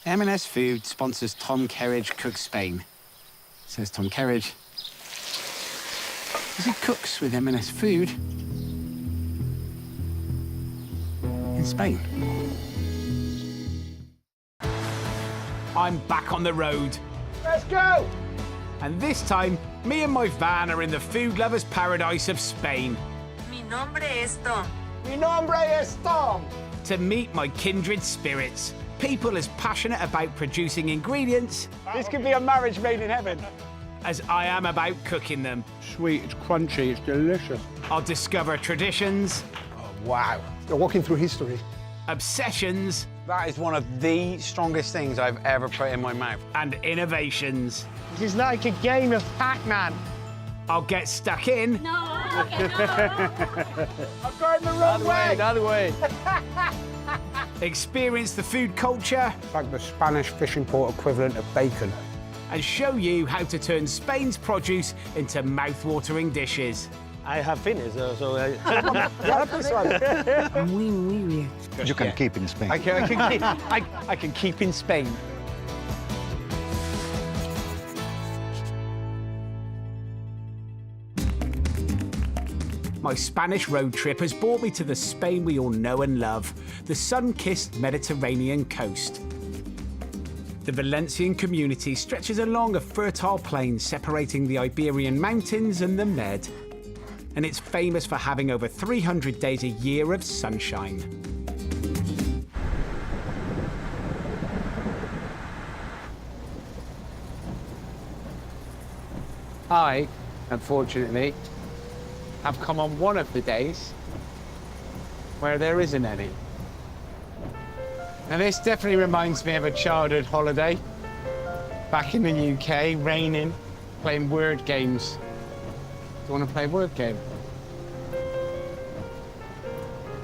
M&S Food sponsors Tom Kerridge Cooks Spain. Says Tom Kerridge. As he cooks with M&S Food in Spain. I'm back on the road. Let's go! And this time, me and my van are in the food lovers' paradise of Spain. Mi nombre es Tom. Mi nombre es Tom. To meet my kindred spirits. People as passionate about producing ingredients This could be a marriage made in heaven. as I am about cooking them. Sweet, it's crunchy, it's delicious. I'll discover traditions, Wow. You're walking through history. obsessions, That is one of the strongest things I've ever put in my mouth. and innovations. This is like a game of Pac-Man. I'll get stuck in I'm going the wrong way. That way. experience the food culture, It's like the Spanish fishing port equivalent of bacon. and show you how to turn Spain's produce into mouth-watering dishes. I have finished, so Yeah, this one. You can keep in Spain. I can keep in Spain. My Spanish road trip has brought me to the Spain we all know and love, the sun-kissed Mediterranean coast. The Valencian community stretches along a fertile plain separating the Iberian Mountains and the Med. And it's famous for having over 300 days a year of sunshine. I, unfortunately, have come on one of the days where there isn't any. Now, this definitely reminds me of a childhood holiday. Back in the UK, raining, playing word games. Do you want to play a word game?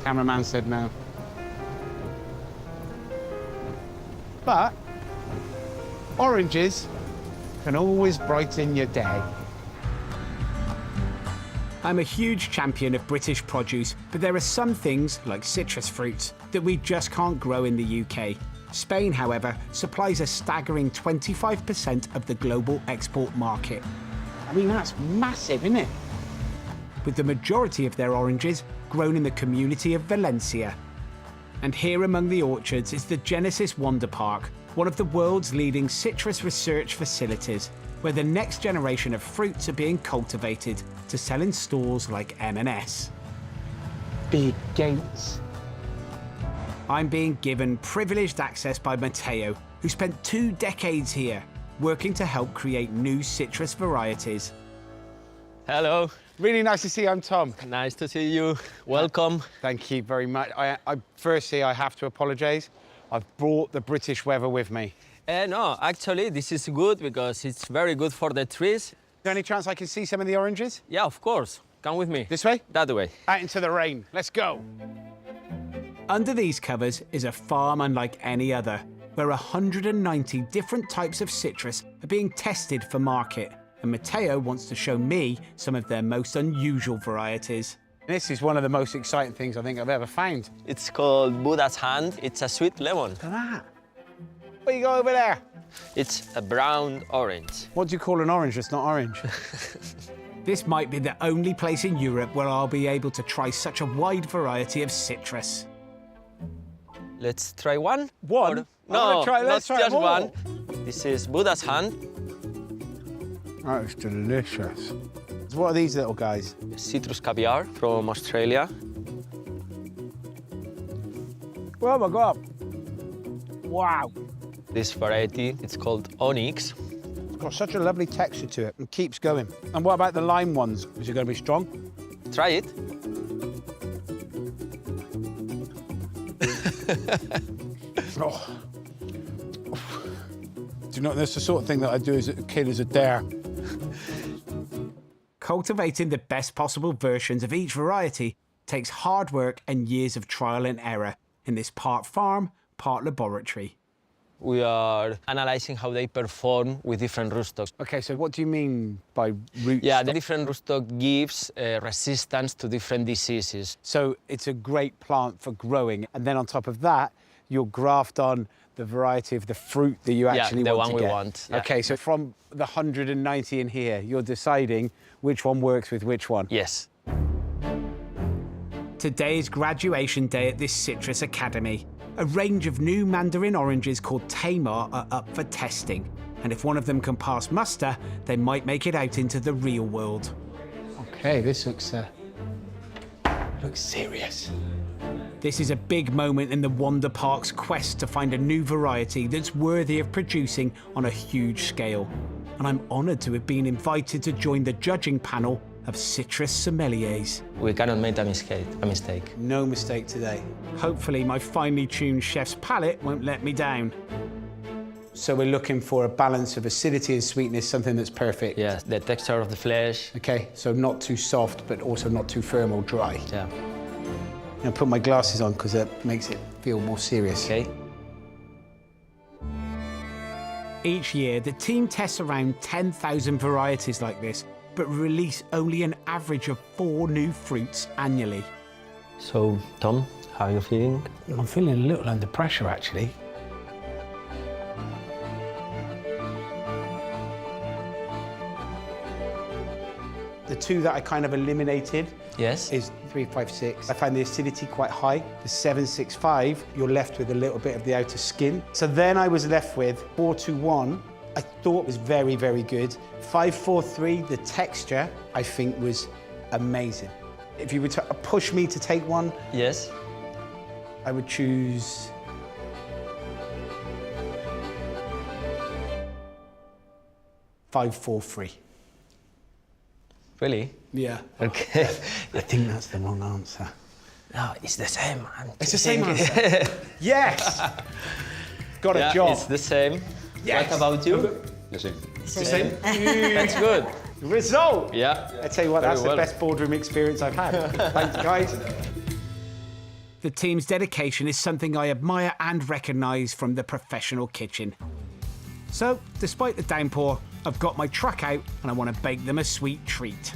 Cameraman said no. But oranges can always brighten your day. I'm a huge champion of British produce, but there are some things, like citrus fruits, that we just can't grow in the UK. Spain, however, supplies a staggering 25% of the global export market, I mean, that's massive, isn't it? with the majority of their oranges grown in the community of Valencia. And here among the orchards is the Genesis Wonder Park, one of the world's leading citrus research facilities, where the next generation of fruits are being cultivated to sell in stores like M&S. Big gates. I'm being given privileged access by Matteo, who spent 2 decades here, working to help create new citrus varieties. hello, Really nice to see you. I'm Tom. nice to see you. Welcome. Thank you very much. Firstly, I have to apologise. I've brought the British weather with me. No, actually, this is good because it's very good for the trees. Is there any chance I can see some of the oranges? Yeah, of course. Come with me. This way? That way. Out into the rain. Let's go. Under these covers is a farm unlike any other, where 190 different types of citrus are being tested for market. And Matteo wants to show me some of their most unusual varieties. This is one of the most exciting things I think I've ever found. It's called Buddha's hand. It's a sweet lemon. Look at that. What you got over there? It's a brown orange. What do you call an orange that's not orange? This might be the only place in Europe where I'll be able to try such a wide variety of citrus. Let's try one. One? Or- I wanna No, try- not let's try just them all. one. This is Buddha's hand. That is delicious. What are these little guys? Citrus caviar from Australia. Oh my God. Wow. This variety, it's called onyx. It's got such a lovely texture to it and keeps going. And what about the lime ones? Is it going to be strong? Try it. Oh. Do you know, that's the sort of thing that I do as a kid as a dare. Cultivating the best possible versions of each variety takes hard work and years of trial and error in this part farm, part laboratory. We are analyzing how they perform with different rootstocks. OK, so what do you mean by root Yeah, stock? the different rootstock gives resistance to different diseases. So it's a great plant for growing. And then on top of that, you'll graft on the variety of the fruit that you actually the want one to we get. want, yeah. Okay, so from the 190 in here, you're deciding which one works with which one. Yes. Today is graduation day at this citrus academy. A range of new mandarin oranges called Tamar are up for testing. And if one of them can pass muster, they might make it out into the real world. Okay, this looks serious. This is a big moment in the Wonder Park's quest to find a new variety that's worthy of producing on a huge scale. And I'm honoured to have been invited to join the judging panel of citrus sommeliers. We cannot make a mistake. No mistake today. Hopefully my finely tuned chef's palate won't let me down. So we're looking for a balance of acidity and sweetness, something that's perfect. Yes, the texture of the flesh. Okay, so not too soft, but also not too firm or dry. Yeah. I'm gonna put my glasses on because that makes it feel more serious. Okay. Each year, the team tests around 10,000 varieties like this, but release only an average of 4 new fruits annually. So, Tom, how are you feeling? I'm feeling a little under pressure, actually. The two that I kind of eliminated Yes. is 356. I find the acidity quite high. The 765, you're left with a little bit of the outer skin. So then I was left with 421. I thought was very, very good. 543, the texture, I think was amazing. If you were to push me to take one, Yes. I would choose 543. Really? Yeah. Okay. I think that's the wrong answer. No, it's the same. It's the same answer. Yes! Got a job. It's the same. Yes. What about you? The same. It's the same. That's good. Result! Yeah. I tell you what, Very that's well. the best boardroom experience I've had. Thanks, guys. The team's dedication is something I admire and recognise from the professional kitchen. So, despite the downpour, I've got my truck out and I want to bake them a sweet treat.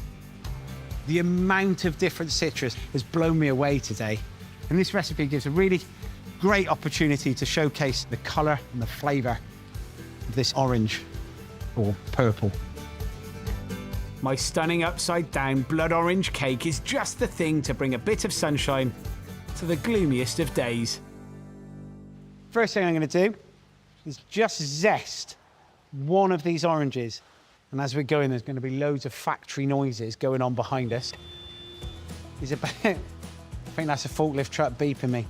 The amount of different citrus has blown me away today. And this recipe gives a really great opportunity to showcase the colour and the flavour of this orange or purple. My stunning upside-down blood orange cake is just the thing to bring a bit of sunshine to the gloomiest of days. First thing I'm going to do is just zest one of these oranges. And as we're going, there's going to be loads of factory noises going on behind us. It's about, I think that's a forklift truck beeping me.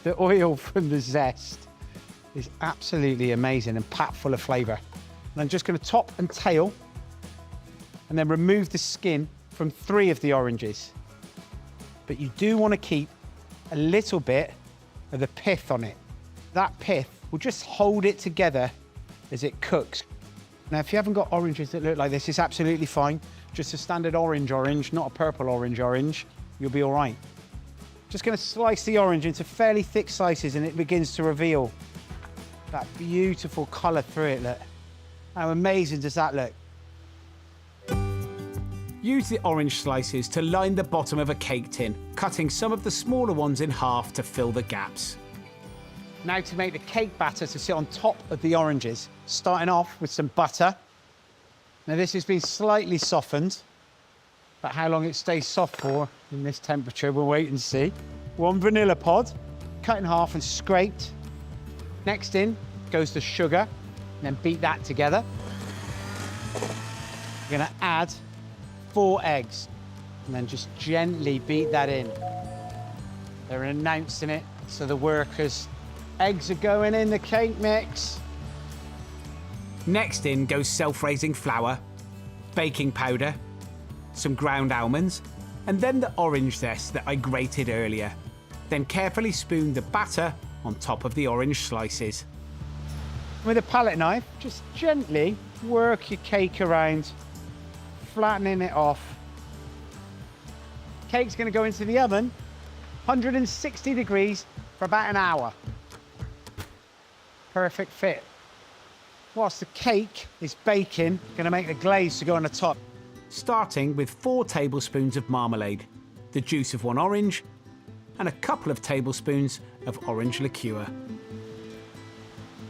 The oil from the zest is absolutely amazing and packed full of flavour. And I'm just going to top and tail and then remove the skin from 3 of the oranges. But you do want to keep a little bit of the pith on it. That pith will just hold it together as it cooks. Now, if you haven't got oranges that look like this, it's absolutely fine. Just a standard orange, not a purple orange. You'll be all right. Just going to slice the orange into fairly thick slices and it begins to reveal that beautiful colour through it, look. How amazing does that look? Use the orange slices to line the bottom of a cake tin, cutting some of the smaller ones in half to fill the gaps. Now to make the cake batter to sit on top of the oranges, starting off with some butter. Now this has been slightly softened, but how long it stays soft for in this temperature, we'll wait and see. 1 vanilla pod, cut in half and scraped. Next in goes the sugar, and then beat that together. We're gonna add 4 eggs, and then just gently beat that in. They're announcing it so the workers. Eggs are going in the cake mix. Next in goes self-raising flour, baking powder, some ground almonds, and then the orange zest that I grated earlier. Then carefully spoon the batter on top of the orange slices. With a palette knife, just gently work your cake around, flattening it off. Cake's going to go into the oven, 160 degrees for about an hour. Perfect fit. Whilst the cake is baking, going to make the glaze to go on the top. Starting with 4 tablespoons of marmalade, the juice of 1 orange, and a couple of tablespoons of orange liqueur.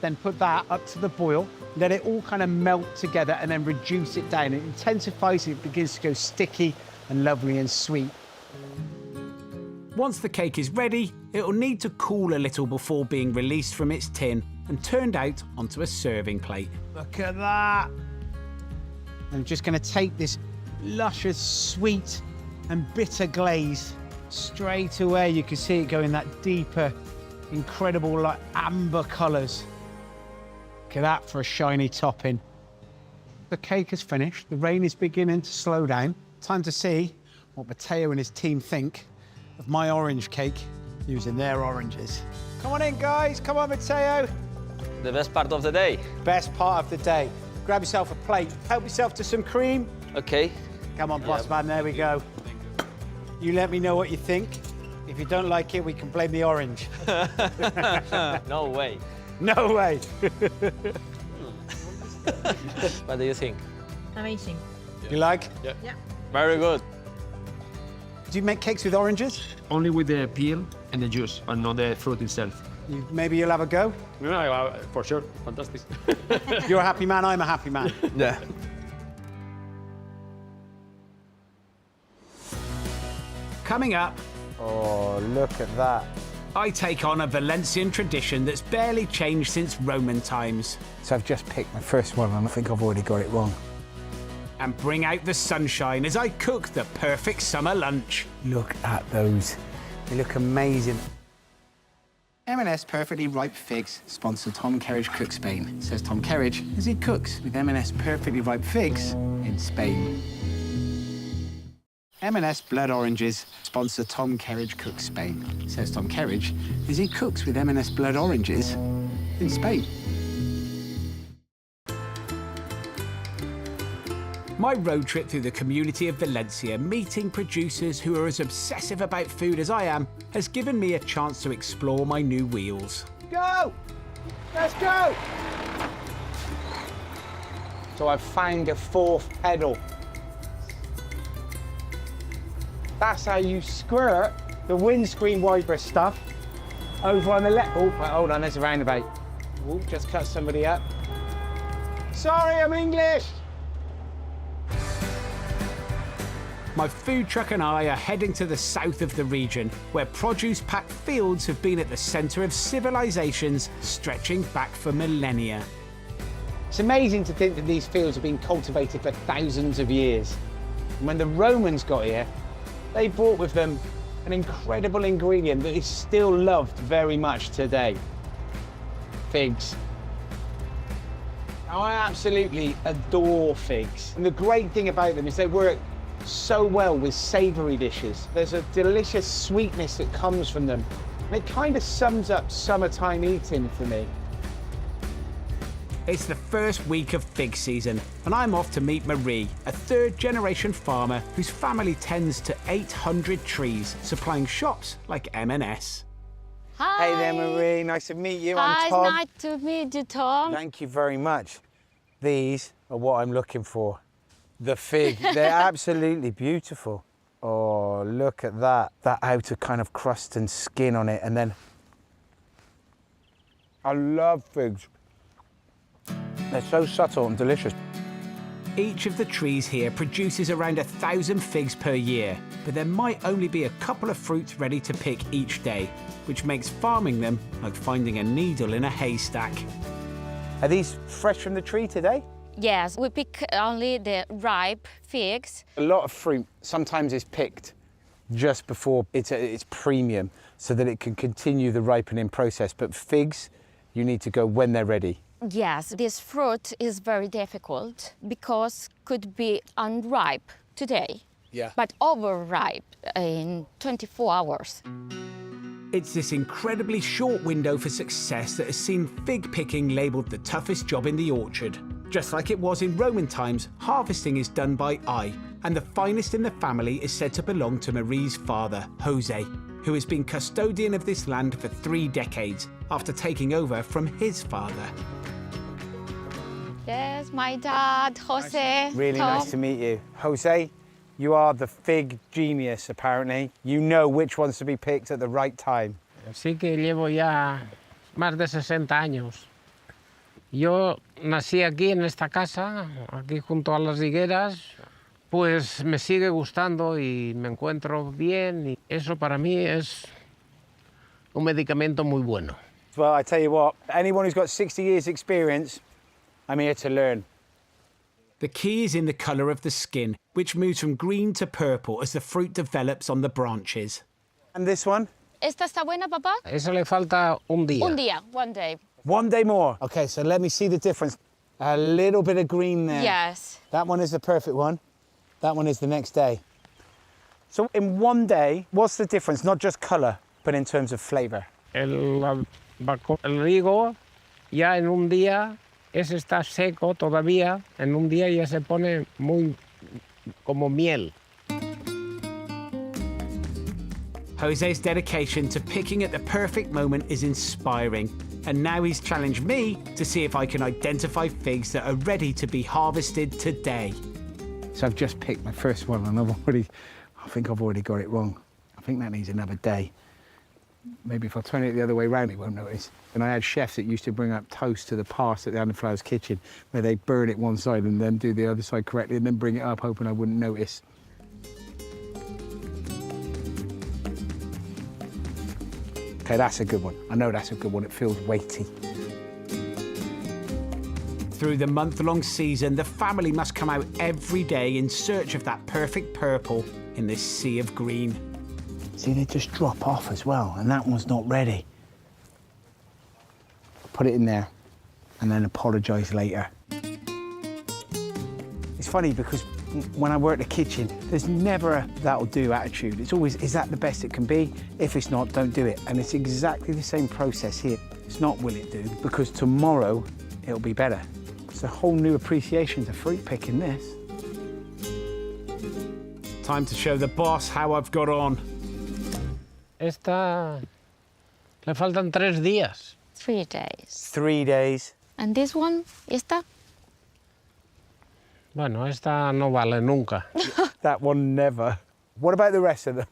then put that up to the boil, let it all kind of melt together and then reduce it down. It intensifies, it begins to go sticky and lovely and sweet. Once the cake is ready, it'll need to cool a little before being released from its tin and turned out onto a serving plate. Look at that. I'm just going to take this luscious, sweet and bitter glaze straight away. You can see it going that deeper, incredible, like amber colours. Look at that for a shiny topping. The cake is finished. The rain is beginning to slow down. Time to see what Matteo and his team think of my orange cake using their oranges. Come on in, guys. Come on, Matteo. The best part of the day. Best part of the day. Grab yourself a plate. Help yourself to some cream. Okay. Come on, boss man. There we go. You let me know what you think. If you don't like it, we can blame the orange. No way. No way. What do you think? Amazing. You like? Yeah. Very good. Do you make cakes with oranges? Only with the peel and the juice, and not the fruit itself. Maybe you'll have a go? Yeah, for sure. Fantastic. You're a happy man, I'm a happy man. Yeah. Coming up, Oh, look at that. I take on a Valencian tradition that's barely changed since Roman times So I've just picked my first one and I think I've already got it wrong. and bring out the sunshine as I cook the perfect summer lunch. Look at those. They look amazing. M&S Perfectly Ripe Figs sponsor Tom Kerridge Cook Spain, says Tom Kerridge as he cooks with M&S Perfectly Ripe Figs in Spain. M&S Blood Oranges sponsor Tom Kerridge Cook Spain, says Tom Kerridge as he cooks with M&S Blood Oranges in Spain. My road trip through the community of Valencia, meeting producers who are as obsessive about food as I am, has given me a chance to explore my new wheels. Go! Let's go! So I've found a fourth pedal. That's how you squirt the windscreen wiper stuff over on the left. Oh, hold on, there's a roundabout. Oh, just cut somebody up. Sorry, I'm English. My food truck and I are heading to the south of the region, where produce-packed fields have been at the centre of civilizations stretching back for millennia. It's amazing to think that these fields have been cultivated for thousands of years. And when the Romans got here, they brought with them an incredible ingredient that is still loved very much today. Figs. Now, I absolutely adore figs. And the great thing about them is they work so well with savoury dishes. There's a delicious sweetness that comes from them. And it kind of sums up summertime eating for me. It's the first week of fig season, and I'm off to meet Marie, a third-generation farmer whose family tends to 800 trees, supplying shops like M&S. Hi. Hey there, Marie. Nice to meet you. Hi, I'm Tom. nice to meet you, Tom. Thank you very much. These are what I'm looking for. The fig. They're absolutely beautiful. Oh, look at that. That outer kind of crust and skin on it. And then I love figs. They're so subtle and delicious. Each of the trees here produces around 1,000 figs per year, but there might only be a couple of fruits ready to pick each day, which makes farming them like finding a needle in a haystack. Are these fresh from the tree today? Yes, we pick only the ripe figs. A lot of fruit sometimes is picked just before it's premium so that it can continue the ripening process. But figs, you need to go when they're ready. Yes, this fruit is very difficult because could be unripe today, Yeah. but overripe in 24 hours. It's this incredibly short window for success that has seen fig picking labelled the toughest job in the orchard. Just like it was in Roman times, harvesting is done by eye, and the finest in the family is said to belong to Marie's father, Jose, who has been custodian of this land for 3 decades after taking over from his father. Yes, my dad, Jose. Really Tom. nice to meet you. Jose, you are the fig genius, apparently. You know which ones to be picked at the right time. Sí que llevo ya más de 60 años Yo nací aquí en esta casa, aquí junto a las higueras, pues me sigue gustando y me encuentro bien y eso para mí es un medicamento muy bueno. Well, I tell you what, anyone who's got 60 years experience, I'm here to learn. The key is in the colour of the skin, which moves from green to purple as the fruit develops on the branches. And this one? ¿Esta está buena, papá? Eso le falta un día. Un día, one day. One day more. Okay, so let me see the difference. A little bit of green there. Yes. That one is the perfect one. That one is the next day. So in one day, what's the difference? Not just colour, but in terms of flavour. El higo ya en un día, ese está seco todavía, en un día ya se pone muy como miel. Jose's dedication to picking at the perfect moment is inspiring, and now he's challenged me to see if I can identify figs that are ready to be harvested today. So I've just picked my first one and I think I've already got it wrong. I think that needs another day. Maybe if I turn it the other way round, it won't notice. And I had chefs that used to bring up toast to the past at the Anna Flowers kitchen, where they burn it one side and then do the other side correctly and then bring it up, hoping I wouldn't notice. Okay, that's a good one. I know that's a good one. It feels weighty. Through the month-long season, the family must come out every day in search of that perfect purple in this sea of green. See, they just drop off as well, and that one's not ready. Put it in there and then apologise later. It's funny because when I work the kitchen, there's never a that'll do attitude. It's always, is that the best it can be? If it's not, don't do it. And it's exactly the same process here. It's not will it do, because tomorrow it'll be better. It's a whole new appreciation to fruit picking this. Time to show the boss how I've got on. Esta le faltan 3 días. 3 days. 3 days. And this one, esta? Bueno, esta no vale nunca. That one never. What about the rest of them?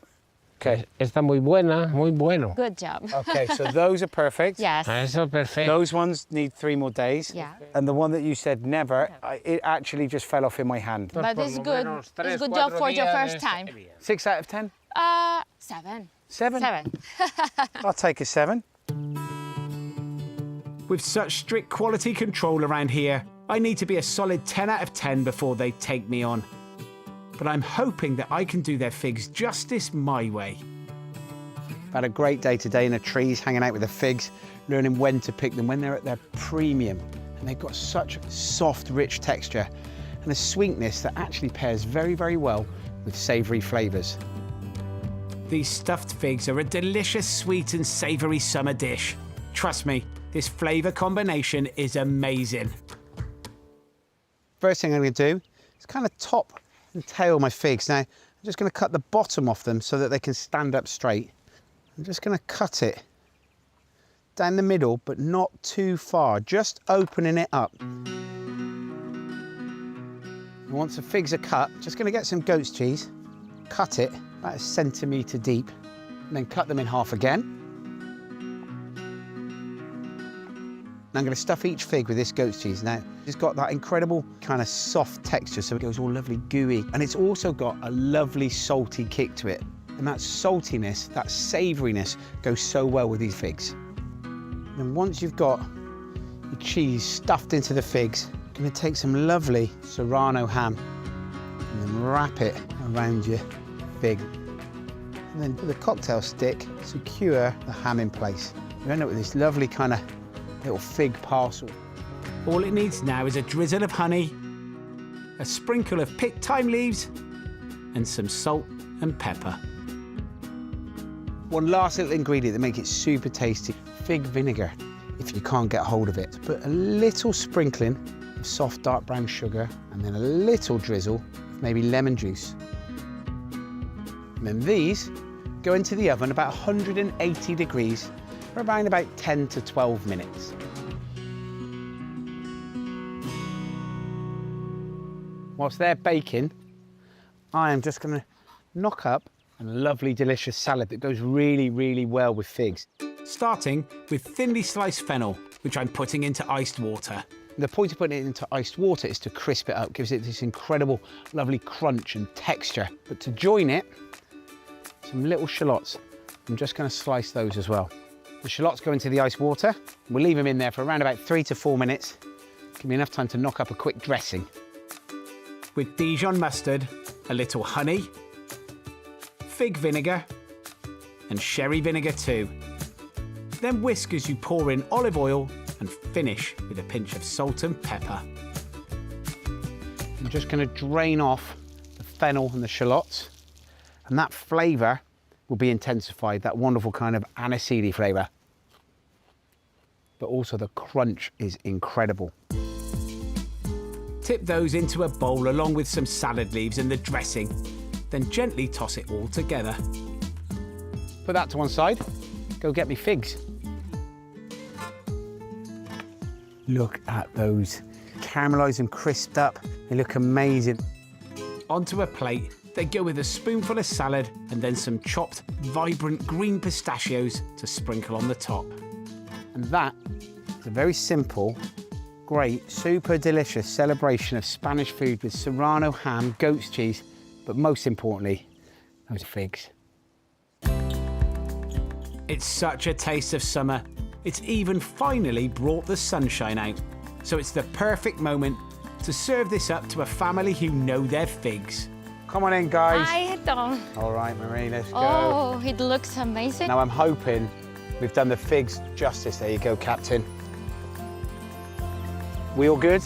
Okay. Está muy buena, muy bueno. Good job. Okay, so those are perfect. Yes. Eso perfecto. Those ones need 3 more days. Yeah. And the one that you said never, it actually just fell off in my hand. But it's good. It's good job for your first time. 6 out of 10? 7. 7? 7. I'll take a 7. With such strict quality control around here, I need to be a solid 10 out of 10 before they take me on. But I'm hoping that I can do their figs justice my way. I've had a great day today in the trees, hanging out with the figs, learning when to pick them when they're at their premium. And they've got such soft, rich texture and a sweetness that actually pairs very, very well with savoury flavours. These stuffed figs are a delicious sweet and savoury summer dish. Trust me, this flavour combination is amazing. First thing I'm going to do is kind of top and tail my figs. Now, I'm just going to cut the bottom off them so that they can stand up straight. I'm just going to cut it down the middle, but not too far, just opening it up. And once the figs are cut, just going to get some goat's cheese, cut it about 1 centimetre deep, and then cut them in half again. And I'm going to stuff each fig with this goat's cheese. Now, it's got that incredible kind of soft texture, so it goes all lovely gooey. And it's also got a lovely salty kick to it. And that saltiness, that savouriness goes so well with these figs. And once you've got your cheese stuffed into the figs, you're going to take some lovely Serrano ham and then wrap it around your fig. And then with a cocktail stick, secure the ham in place. You end up with this lovely kind of little fig parcel. All it needs now is a drizzle of honey, a sprinkle of picked thyme leaves, and some salt and pepper. One last little ingredient that makes it super tasty, fig vinegar, if you can't get hold of it. Put a little sprinkling of soft dark brown sugar and then a little drizzle of maybe lemon juice. And then these go into the oven about 180 degrees for around about 10 to 12 minutes. Whilst they're baking, I am just going to knock up a lovely, delicious salad that goes really, really well with figs. Starting with thinly sliced fennel, which I'm putting into iced water. The point of putting it into iced water is to crisp it up, gives it this incredible, lovely crunch and texture. But to join it, some little shallots. I'm just going to slice those as well. The shallots go into the iced water. We'll leave them in there for around about 3 to 4 minutes. Give me enough time to knock up a quick dressing. With Dijon mustard, a little honey, fig vinegar, and sherry vinegar too. Then whisk as you pour in olive oil and finish with a pinch of salt and pepper. I'm just going to drain off the fennel and the shallots, and that flavour will be intensified, that wonderful kind of aniseedy flavour. But also the crunch is incredible. Tip those into a bowl along with some salad leaves and the dressing, then gently toss it all together. Put that to one side, go get me figs. Look at those, caramelised and crisped up, they look amazing. Onto a plate, they go with a spoonful of salad and then some chopped, vibrant green pistachios to sprinkle on the top. And that is a very simple, great, super delicious celebration of Spanish food with serrano ham, goat's cheese, but most importantly, those figs. It's such a taste of summer. It's even finally brought the sunshine out. So it's the perfect moment to serve this up to a family who know their figs. Come on in, guys. I don't. All right, Marie, let's go. Oh, it looks amazing. Now I'm hoping we've done the figs justice. There you go, Captain. We all good?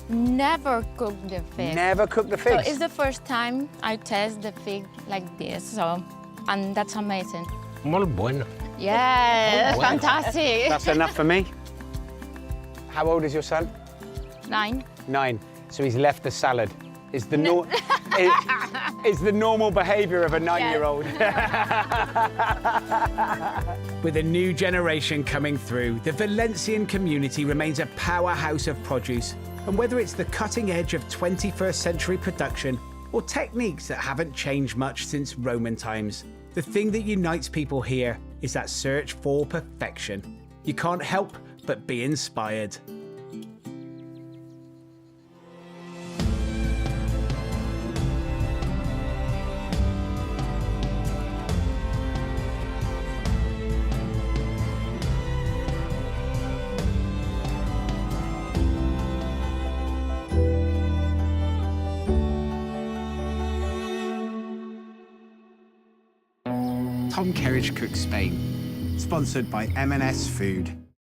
Never cooked the fig. Never cooked the So figs? it's the first time I taste the fig like this, and that's amazing. Muy bueno. Yes, fantastic. That's enough for me. How old is your son? 9. 9. So he's left the salad. Is the, is the normal behaviour of a 9-year-old. With a new generation coming through, the Valencian community remains a powerhouse of produce. And whether it's the cutting edge of 21st century production or techniques that haven't changed much since Roman times, the thing that unites people here is that search for perfection. You can't help but be inspired. Kerridge Cooks Spain, sponsored by M&S Food.